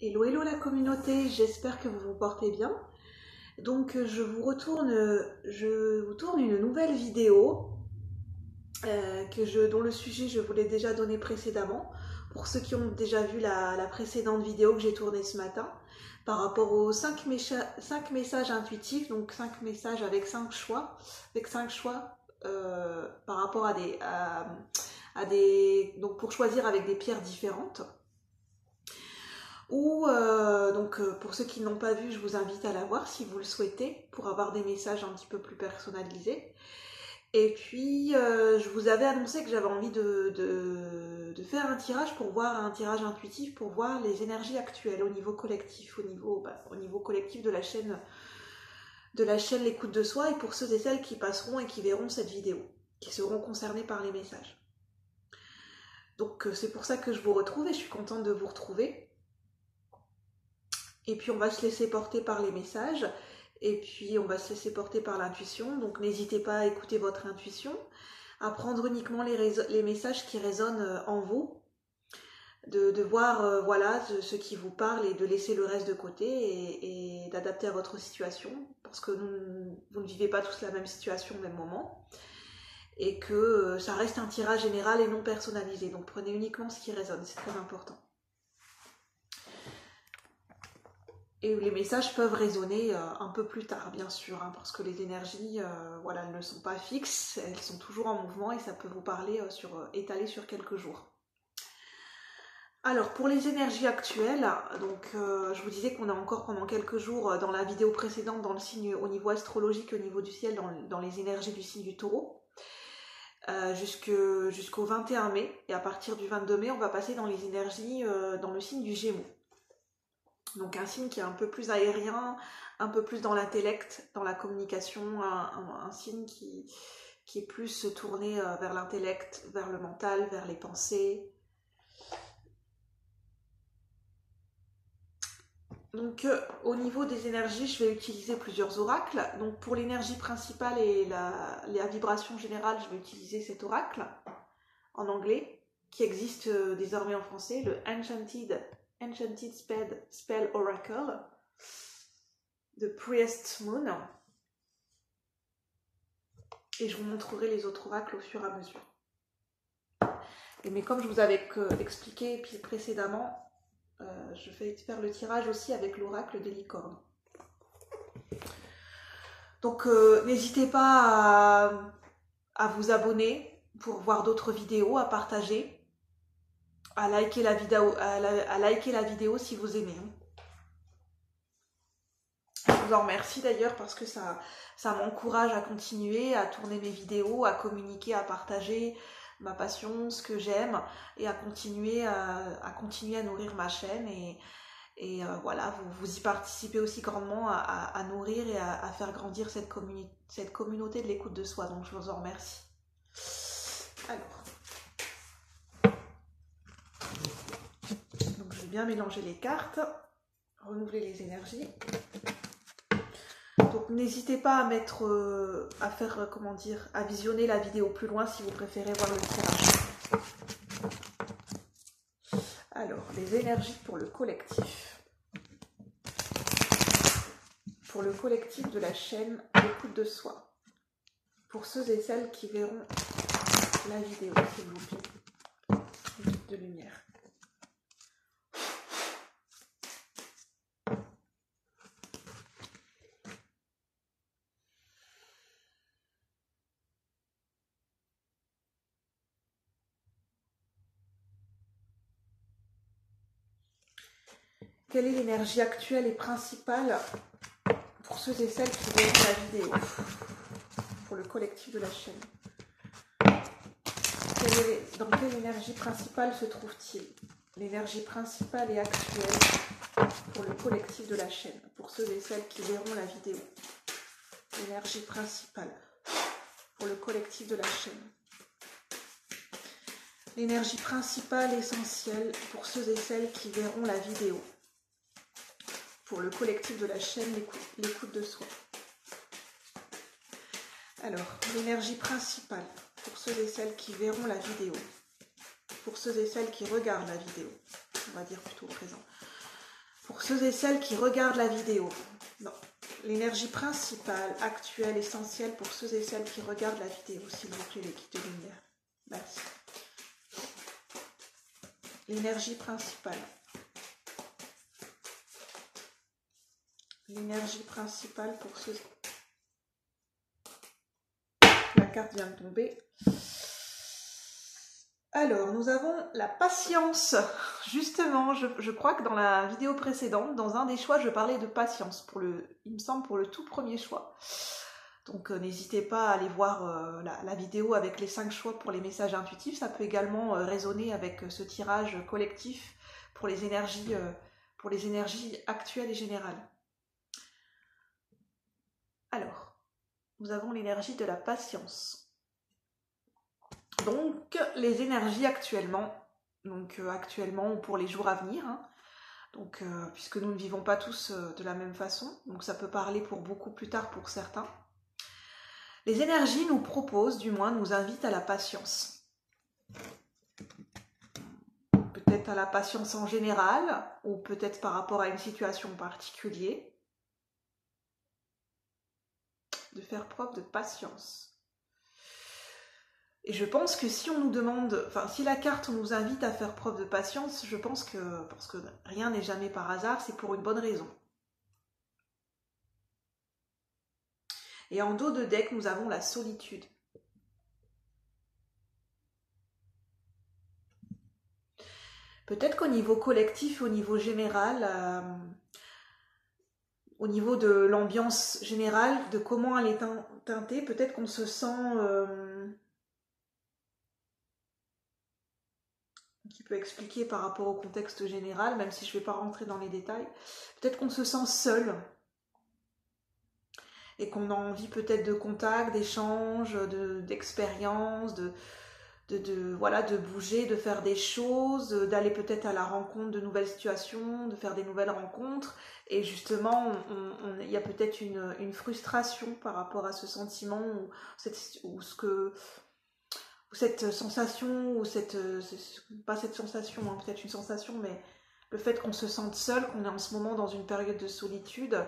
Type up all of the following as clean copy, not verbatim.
Hello, hello la communauté, j'espère que vous vous portez bien. Donc je vous tourne une nouvelle vidéo dont le sujet je vous l'ai déjà donné précédemment. Pour ceux qui ont déjà vu la précédente vidéo que j'ai tournée ce matin, par rapport aux 5 messages intuitifs, donc 5 messages avec 5 choix, par rapport donc pour choisir avec des pierres différentes. Pour ceux qui n'ont pas vu, je vous invite à la voir si vous le souhaitez, pour avoir des messages un petit peu plus personnalisés. Et puis, je vous avais annoncé que j'avais envie de faire un tirage un tirage intuitif pour voir les énergies actuelles au niveau collectif, au niveau collectif de la chaîne L'écoute de soi, et pour ceux et celles qui passeront et qui verront cette vidéo, qui seront concernés par les messages. Donc c'est pour ça que je vous retrouve et je suis contente de vous retrouver. Et puis on va se laisser porter par les messages, et puis on va se laisser porter par l'intuition. Donc n'hésitez pas à écouter votre intuition, à prendre uniquement les messages qui résonnent en vous, de voir ce qui vous parle, et de laisser le reste de côté, et d'adapter à votre situation, parce que vous ne vivez pas tous la même situation au même moment, et que ça reste un tirage général et non personnalisé. Donc prenez uniquement ce qui résonne, c'est très important. Et les messages peuvent résonner un peu plus tard, bien sûr, parce que les énergies, elles ne sont pas fixes, elles sont toujours en mouvement, et ça peut vous parler étalé sur quelques jours. Alors, pour les énergies actuelles, donc je vous disais qu'on est encore pendant quelques jours dans la vidéo précédente dans le signe au niveau astrologique, au niveau du ciel, dans les énergies du signe du Taureau, jusqu'au 21 mai, et à partir du 22 mai, on va passer dans les énergies dans le signe du Gémeaux. Donc un signe qui est un peu plus aérien, un peu plus dans l'intellect, dans la communication, un signe qui est plus tourné vers l'intellect, vers le mental, vers les pensées. Donc au niveau des énergies, je vais utiliser plusieurs oracles. Donc pour l'énergie principale et la vibration générale, je vais utiliser cet oracle en anglais, qui existe désormais en français, le Enchanted Spell Oracle de Priest Moon. Et je vous montrerai les autres oracles au fur et à mesure. Mais comme je vous avais expliqué précédemment, je vais faire le tirage aussi avec l'oracle des licornes. Donc n'hésitez pas à vous abonner pour voir d'autres vidéos, à partager, à liker la vidéo si vous aimez. Je vous en remercie d'ailleurs, parce que ça m'encourage à continuer, à tourner mes vidéos, à communiquer, à partager ma passion, ce que j'aime, et à continuer à nourrir ma chaîne. Et voilà, vous y participez aussi grandement à nourrir et à faire grandir cette communauté de l'écoute de soi. Donc je vous en remercie. Alors, donc je vais bien mélanger les cartes, renouveler les énergies. Donc n'hésitez pas à visionner la vidéo plus loin si vous préférez voir le tirage. Alors, les énergies pour le collectif. Pour le collectif de la chaîne L'écoute de soi. Pour ceux et celles qui verront la vidéo, s'il vous plaît. Une petite de lumière. Quelle est l'énergie actuelle et principale pour ceux et celles qui verront la vidéo, pour le collectif de la chaîne? Dans quelle énergie principale se trouve-t-il? L'énergie principale et actuelle pour le collectif de la chaîne, pour ceux et celles qui verront la vidéo. L'énergie principale pour le collectif de la chaîne. L'énergie principale essentielle pour ceux et celles qui verront la vidéo. Pour le collectif de la chaîne L'écoute de soi. Alors, l'énergie principale pour ceux et celles qui verront la vidéo. Pour ceux et celles qui regardent la vidéo. On va dire plutôt au présent. ceux et celles qui regardent la vidéo. Non. L'énergie principale, actuelle, essentielle pour ceux et celles qui regardent la vidéo, s'il vous plaît, les guides de lumière. Merci. L'énergie principale. L'énergie principale pour ceux... La carte vient de tomber. Alors, nous avons la patience. Justement, je crois que dans la vidéo précédente, dans un des choix, je parlais de patience, il me semble pour le tout premier choix. Donc, n'hésitez pas à aller voir la vidéo avec les 5 choix pour les messages intuitifs. Ça peut également résonner avec ce tirage collectif pour les énergies actuelles et générales. Alors, nous avons l'énergie de la patience. Donc, les énergies actuellement, ou pour les jours à venir, hein, puisque nous ne vivons pas tous de la même façon, donc ça peut parler pour beaucoup plus tard pour certains. Les énergies nous proposent, du moins nous invitent à la patience. Peut-être à la patience en général, ou peut-être par rapport à une situation particulière. De faire preuve de patience. Et je pense que si on nous demande, si la carte nous invite à faire preuve de patience, je pense que, parce que rien n'est jamais par hasard, c'est pour une bonne raison. Et en dos de deck, nous avons la solitude. Peut-être qu'au niveau collectif, au niveau général, au niveau de l'ambiance générale, de comment elle est teintée, peut-être qu'on se sent... qui peut expliquer par rapport au contexte général, même si je ne vais pas rentrer dans les détails. Peut-être qu'on se sent seul et qu'on a envie peut-être de contact, d'échange, d'expérience, de bouger, de faire des choses, d'aller peut-être à la rencontre de nouvelles situations, de faire des nouvelles rencontres. Et justement, il y a peut-être une frustration par rapport à ce sentiment cette sensation, pas cette sensation, hein, peut-être une sensation, mais le fait qu'on se sente seul, qu'on est en ce moment dans une période de solitude,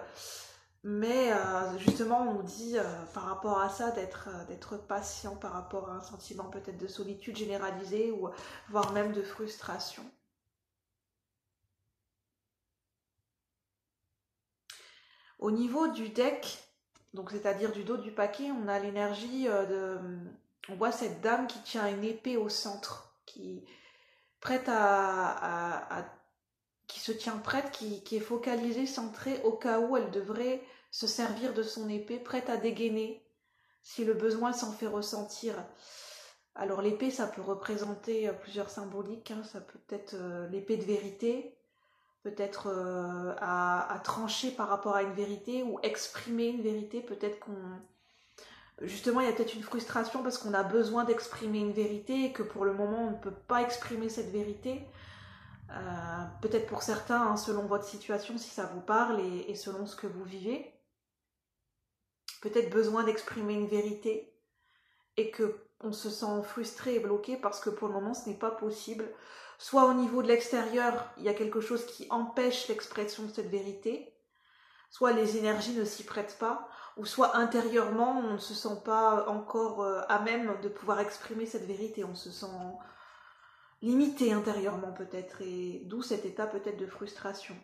mais justement on nous dit par rapport à ça d'être patient par rapport à un sentiment peut-être de solitude généralisée ou voire même de frustration. Au niveau du deck, donc c'est-à-dire du dos du paquet, on a l'énergie on voit cette dame qui tient une épée au centre, qui se tient prête, qui est focalisée, centrée au cas où elle devrait se servir de son épée, prête à dégainer si le besoin s'en fait ressentir. Alors l'épée, ça peut représenter plusieurs symboliques, hein. Ça peut être l'épée de vérité, peut-être à trancher par rapport à une vérité ou exprimer une vérité. Peut-être justement, il y a peut-être une frustration parce qu'on a besoin d'exprimer une vérité et que pour le moment, on ne peut pas exprimer cette vérité. Peut-être pour certains, hein, selon votre situation, si ça vous parle et selon ce que vous vivez. Peut-être besoin d'exprimer une vérité et qu'on se sent frustré et bloqué parce que pour le moment, ce n'est pas possible. Soit au niveau de l'extérieur, il y a quelque chose qui empêche l'expression de cette vérité, soit les énergies ne s'y prêtent pas, ou soit intérieurement, on ne se sent pas encore à même de pouvoir exprimer cette vérité, on se sent limité intérieurement peut-être, et d'où cet état peut-être de frustration.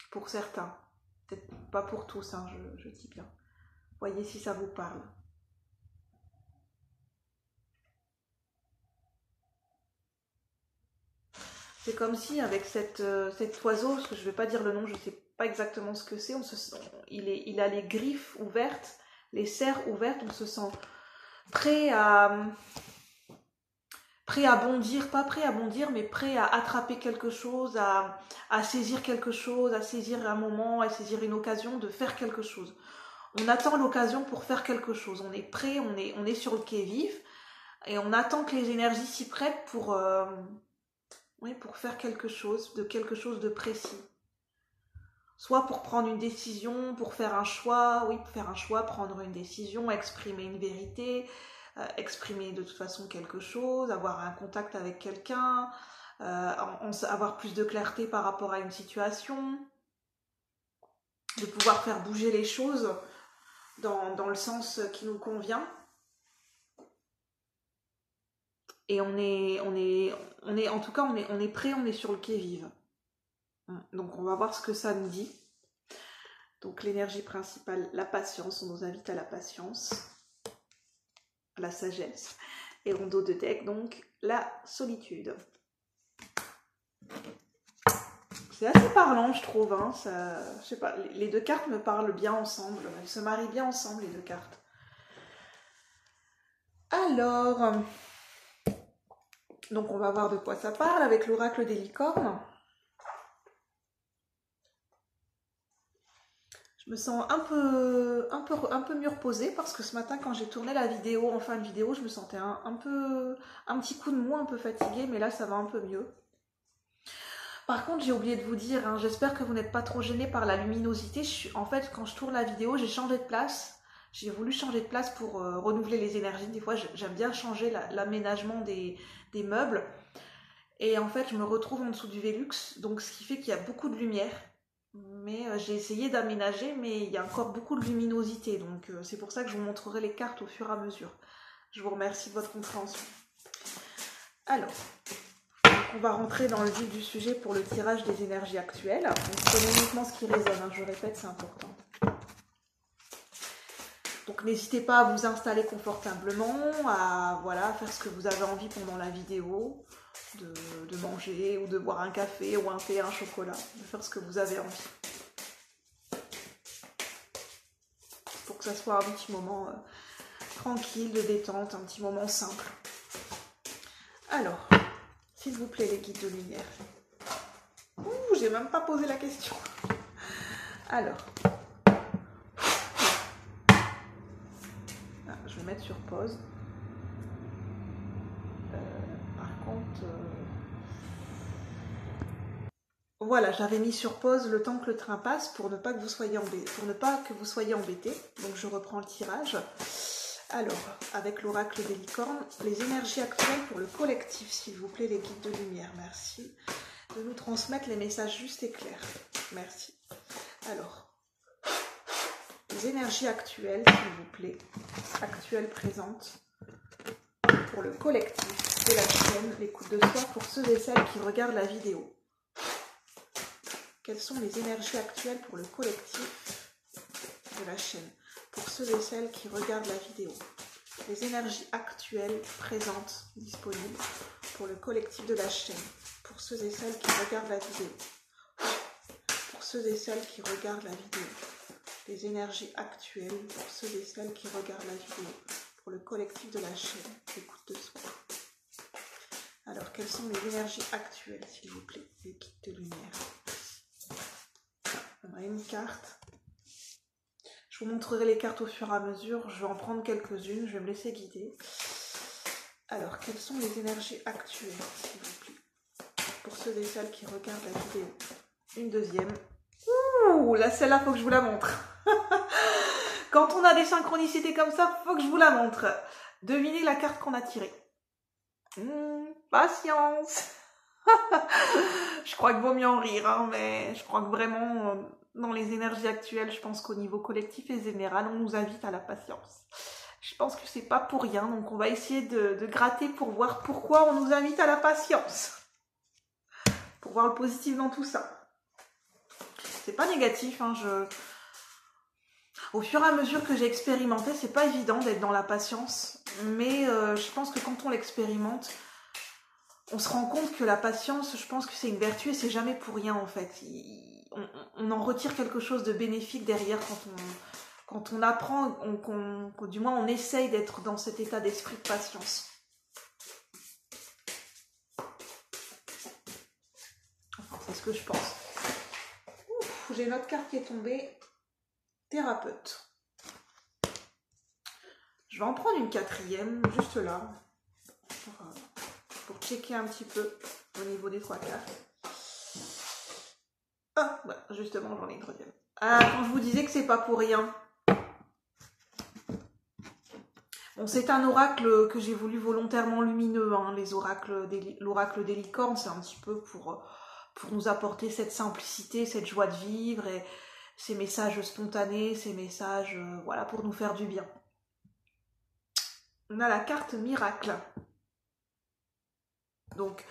Pour certains, peut-être pas pour tous, hein, je dis bien. Voyez si ça vous parle. C'est comme si avec cet oiseau, parce que je ne vais pas dire le nom, je ne sais pas exactement ce que c'est, il a les griffes ouvertes, les serres ouvertes, on se sent prêt à bondir, pas prêt à bondir, mais prêt à attraper quelque chose, à saisir quelque chose, à saisir un moment, à saisir une occasion de faire quelque chose. On attend l'occasion pour faire quelque chose, on est prêt, on est sur le quai-vif, et on attend que les énergies s'y prêtent pour faire quelque chose de précis. Soit pour prendre une décision, pour faire un choix, prendre une décision, exprimer une vérité, exprimer de toute façon quelque chose, avoir un contact avec quelqu'un, avoir plus de clarté par rapport à une situation, de pouvoir faire bouger les choses dans le sens qui nous convient. Et en tout cas, on est prêt, on est sur le qui-vive. Donc on va voir ce que ça nous dit. Donc l'énergie principale, la patience, on nous invite à la patience, à la sagesse. Et en dos de deck, donc la solitude. C'est assez parlant, je trouve. Hein. Ça, je sais pas, les deux cartes me parlent bien ensemble. Elles se marient bien ensemble, les deux cartes. Alors, donc on va voir de quoi ça parle avec l'oracle des licornes. Je me sens un peu mieux reposée parce que ce matin, quand j'ai tourné la vidéo, en fin de vidéo, je me sentais un petit coup de mou, un peu fatiguée, mais là, ça va un peu mieux. Par contre, j'ai oublié de vous dire, hein, j'espère que vous n'êtes pas trop gênés par la luminosité. En fait, quand je tourne la vidéo, j'ai changé de place. J'ai voulu changer de place pour renouveler les énergies. Des fois, j'aime bien changer l'aménagement des meubles. Et en fait, je me retrouve en dessous du Velux, donc ce qui fait qu'il y a beaucoup de lumière. Mais j'ai essayé d'aménager, mais il y a encore beaucoup de luminosité. Donc c'est pour ça que je vous montrerai les cartes au fur et à mesure. Je vous remercie de votre compréhension. Alors, on va rentrer dans le vif du sujet pour le tirage des énergies actuelles. Donc prenez uniquement ce qui résonne, hein, je répète, c'est important. Donc n'hésitez pas à vous installer confortablement, à faire ce que vous avez envie pendant la vidéo, de manger ou de boire un café ou un thé, un chocolat, de faire ce que vous avez envie. Pour que ça soit un petit moment tranquille, de détente, un petit moment simple. Alors, s'il vous plaît les guides de lumière. Ouh, j'ai même pas posé la question. Alors, je vais mettre sur pause. Par contre, voilà, j'avais mis sur pause le temps que le train passe pour ne pas que vous soyez embêtés. Donc je reprends le tirage. Alors, avec l'oracle des licornes, les énergies actuelles pour le collectif, s'il vous plaît, les guides de lumière, merci. De nous transmettre les messages justes et clairs. Merci. Alors, les énergies actuelles, s'il vous plaît, actuelles, présentes, pour le collectif de la chaîne, l'écoute de soi pour ceux et celles qui regardent la vidéo. Quelles sont les énergies actuelles pour le collectif de la chaîne, pour ceux et celles qui regardent la vidéo? Les énergies actuelles, présentes, disponibles pour le collectif de la chaîne, pour ceux et celles qui regardent la vidéo. Pour ceux et celles qui regardent la vidéo. Les énergies actuelles, pour ceux et celles qui regardent la vidéo, pour le collectif de la chaîne, l'écoute de soi. Alors, quelles sont les énergies actuelles, s'il vous plaît, les guides de lumière? On a une carte. Je vous montrerai les cartes au fur et à mesure. Je vais en prendre quelques-unes. Je vais me laisser guider. Alors, quelles sont les énergies actuelles, s'il vous plaît, pour ceux et celles qui regardent la vidéo? Une deuxième. Ouh, là, celle-là, faut que je vous la montre. Quand on a des synchronicités comme ça, faut que je vous la montre. Devinez la carte qu'on a tirée. Patience. Je crois qu'il vaut mieux en rire, hein, mais je crois que vraiment, dans les énergies actuelles, je pense qu'au niveau collectif et général, on nous invite à la patience. Je pense que c'est pas pour rien, donc on va essayer de gratter pour voir pourquoi on nous invite à la patience. Pour voir le positif dans tout ça. C'est pas négatif, hein, au fur et à mesure que j'ai expérimenté, c'est pas évident d'être dans la patience, mais je pense que quand on l'expérimente, on se rend compte que la patience, je pense que c'est une vertu et c'est jamais pour rien en fait. On en retire quelque chose de bénéfique derrière quand on apprend, du moins on essaye d'être dans cet état d'esprit de patience. Enfin, c'est ce que je pense. Ouf, j'ai une autre carte qui est tombée. Thérapeute. Je vais en prendre une quatrième, juste là, pour checker un petit peu au niveau des trois cartes. Ah, bah, justement, j'en ai une troisième. Ah, quand je vous disais que c'est pas pour rien. Bon, c'est un oracle que j'ai voulu volontairement lumineux, hein, l'oracle des licornes, c'est un petit peu pour nous apporter cette simplicité, cette joie de vivre et ces messages spontanés, ces messages, voilà, pour nous faire du bien. On a la carte miracle. Donc,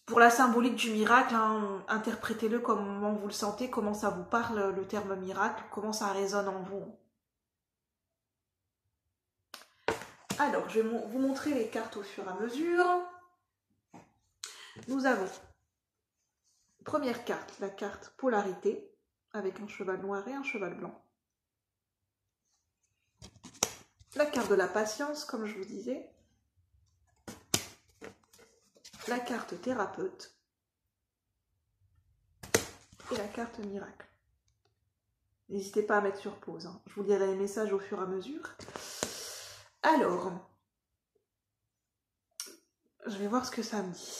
pour la symbolique du miracle, hein, interprétez-le comment vous le sentez, comment ça vous parle le terme miracle, comment ça résonne en vous. Alors, je vais vous montrer les cartes au fur et à mesure. Nous avons, première carte, la carte polarité, avec un cheval noir et un cheval blanc. La carte de la patience, comme je vous disais. La carte thérapeute. Et la carte miracle. N'hésitez pas à mettre sur pause, hein. Je vous lirai les messages au fur et à mesure. Alors, je vais voir ce que ça me dit.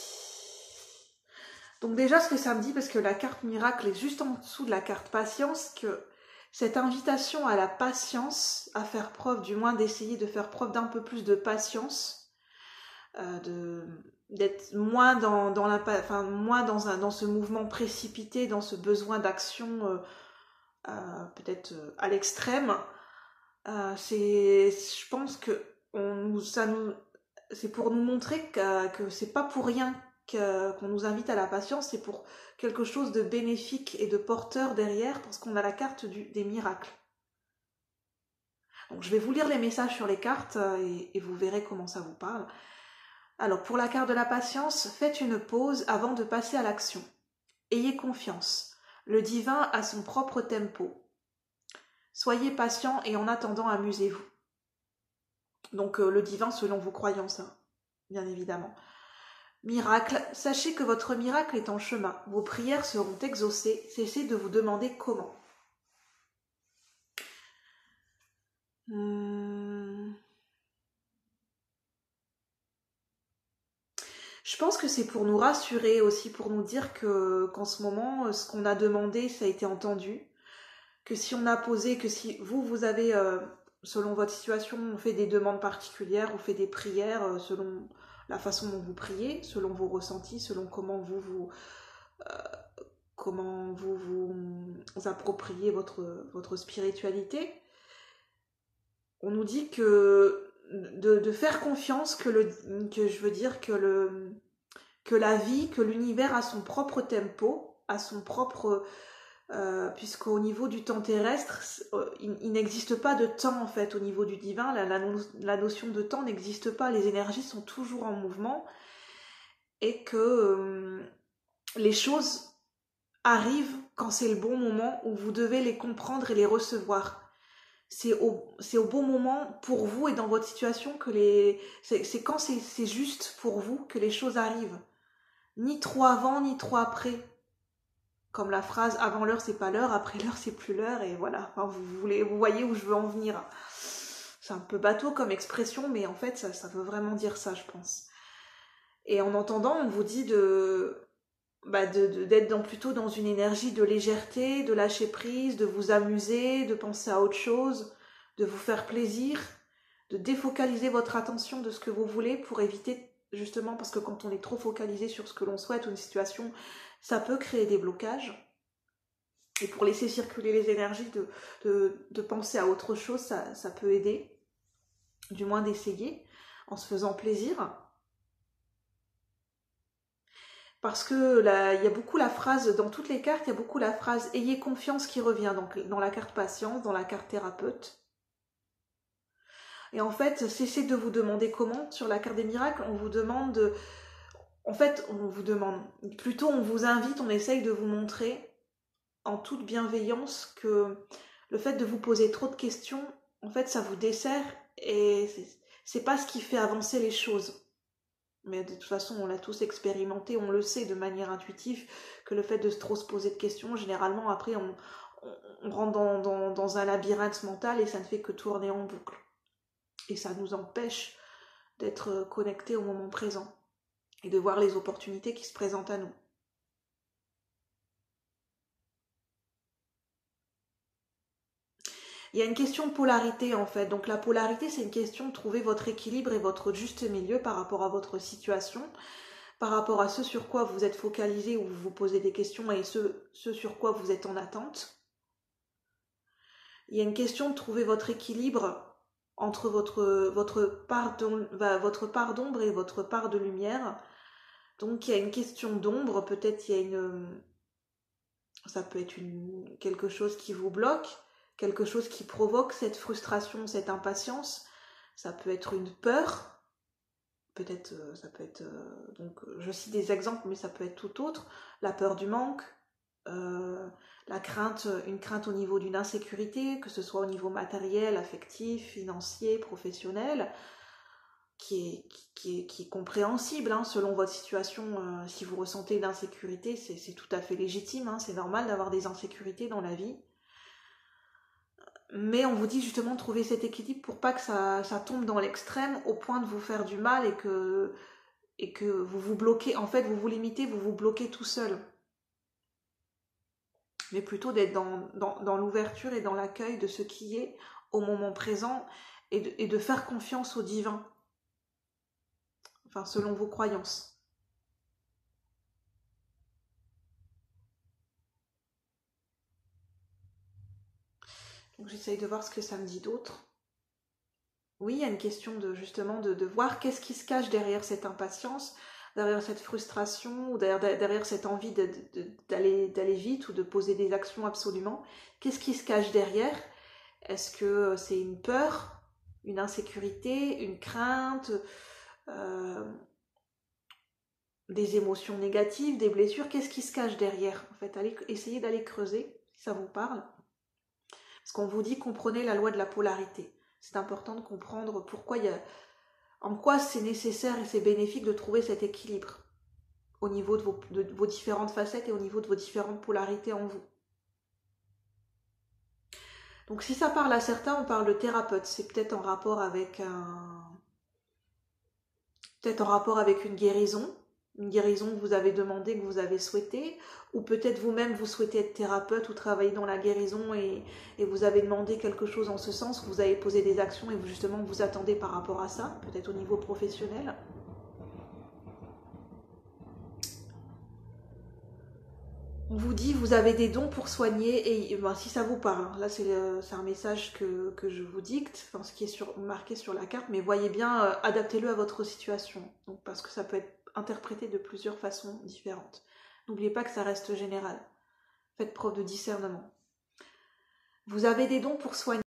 Donc déjà, ce que ça me dit, parce que la carte miracle est juste en dessous de la carte patience, que cette invitation à la patience, à faire preuve, du moins d'essayer de faire preuve d'un peu plus de patience, d'être moins dans ce mouvement précipité, dans ce besoin d'action peut-être à l'extrême. Je pense que c'est pour nous montrer que c'est pas pour rien qu'on nous invite à la patience, c'est pour quelque chose de bénéfique et de porteur derrière, parce qu'on a la carte des miracles. Donc je vais vous lire les messages sur les cartes et vous verrez comment ça vous parle. Alors pour la carte de la patience, faites une pause avant de passer à l'action. Ayez confiance, le divin a son propre tempo. Soyez patient et en attendant amusez-vous. Donc le divin selon vos croyances, hein, bien évidemment. Miracle, sachez que votre miracle est en chemin. Vos prières seront exaucées. Cessez de vous demander comment. Je pense que c'est pour nous rassurer aussi, pour nous dire qu'en ce moment, ce qu'on a demandé, ça a été entendu. Que si on a posé, que si vous avez, selon votre situation, fait des demandes particulières ou fait des prières selon la façon dont vous priez, selon vos ressentis, selon comment vous appropriez votre spiritualité, on nous dit que de faire confiance, que la vie, que l'univers a son propre tempo, a son propre... puisqu'au niveau du temps terrestre, il n'existe pas de temps en fait au niveau du divin, la notion de temps n'existe pas, les énergies sont toujours en mouvement et que les choses arrivent quand c'est le bon moment où vous devez les comprendre et les recevoir. C'est au bon moment pour vous et dans votre situation que c'est quand c'est juste pour vous que les choses arrivent. Ni trop avant, ni trop après. Comme la phrase « avant l'heure, c'est pas l'heure, après l'heure, c'est plus l'heure », et voilà. Enfin, vous voyez où je veux en venir. C'est un peu bateau comme expression, mais en fait, ça veut vraiment dire ça, je pense. Et en entendant, on vous dit d'être plutôt dans une énergie de légèreté, de lâcher prise, de vous amuser, de penser à autre chose, de vous faire plaisir, de défocaliser votre attention de ce que vous voulez pour éviter, justement, parce que quand on est trop focalisé sur ce que l'on souhaite ou une situation, ça peut créer des blocages. Et pour laisser circuler les énergies, de penser à autre chose, ça peut aider, du moins d'essayer, en se faisant plaisir. Parce que là, il y a beaucoup la phrase, dans toutes les cartes, il y a beaucoup la phrase « ayez confiance » qui revient, donc dans la carte patience, dans la carte thérapeute. Et en fait, cessez de vous demander comment. Sur la carte des miracles, on vous demande... plutôt on vous invite, on essaye de vous montrer en toute bienveillance que le fait de vous poser trop de questions, en fait, ça vous dessert et c'est pas ce qui fait avancer les choses. Mais de toute façon, on l'a tous expérimenté, on le sait de manière intuitive, que le fait de trop se poser de questions, généralement, après, on rentre dans un labyrinthe mental et ça ne fait que tourner en boucle. Et ça nous empêche d'être connectés au moment présent et de voir les opportunités qui se présentent à nous. Il y a une question de polarité en fait. Donc la polarité, c'est une question de trouver votre équilibre et votre juste milieu par rapport à votre situation, par rapport à ce sur quoi vous êtes focalisé ou vous vous posez des questions et ce sur quoi vous êtes en attente. Il y a une question de trouver votre équilibre entre votre part d'ombre et votre part de lumière. Donc il y a une question d'ombre, peut-être il y a ça peut être quelque chose qui vous bloque, quelque chose qui provoque cette frustration, cette impatience. Ça peut être une peur, peut-être ça peut être, donc je cite des exemples, mais ça peut être tout autre. La peur du manque, la crainte, une crainte au niveau d'une insécurité, que ce soit au niveau matériel, affectif, financier, professionnel, qui est compréhensible hein, selon votre situation. Si vous ressentez une insécurité, c'est tout à fait légitime, hein, c'est normal d'avoir des insécurités dans la vie. Mais on vous dit justement de trouver cet équilibre pour pas que ça tombe dans l'extrême au point de vous faire du mal et que vous vous bloquez, en fait vous vous limitez, vous vous bloquez tout seul. Mais plutôt d'être dans l'ouverture et dans l'accueil de ce qui est au moment présent et de faire confiance au divin, enfin selon vos croyances. Donc j'essaye de voir ce que ça me dit d'autre. Oui, il y a une question de justement de voir qu'est-ce qui se cache derrière cette impatience, derrière cette frustration, ou derrière cette envie d'aller vite ou de poser des actions absolument. Qu'est-ce qui se cache derrière? Est-ce que c'est une peur, une insécurité, une crainte, euh, des émotions négatives, des blessures? Qu'est-ce qui se cache derrière? En fait, essayez d'aller creuser, si ça vous parle. Parce qu'on vous dit, comprenez la loi de la polarité. C'est important de comprendre en quoi c'est nécessaire et c'est bénéfique de trouver cet équilibre au niveau de vos différentes facettes et au niveau de vos différentes polarités en vous. Donc si ça parle à certains, on parle de thérapeute. C'est peut-être en rapport avec une guérison que vous avez demandé, que vous avez souhaité, ou peut-être vous-même vous souhaitez être thérapeute ou travailler dans la guérison et vous avez demandé quelque chose en ce sens, vous avez posé des actions et justement vous attendez par rapport à ça, peut-être au niveau professionnel. On vous dit vous avez des dons pour soigner et ben, si ça vous parle, là c'est un message que je vous dicte, enfin, ce qui est marqué sur la carte, mais voyez bien, adaptez-le à votre situation, donc, parce que ça peut être interprété de plusieurs façons différentes. N'oubliez pas que ça reste général. Faites preuve de discernement. Vous avez des dons pour soigner.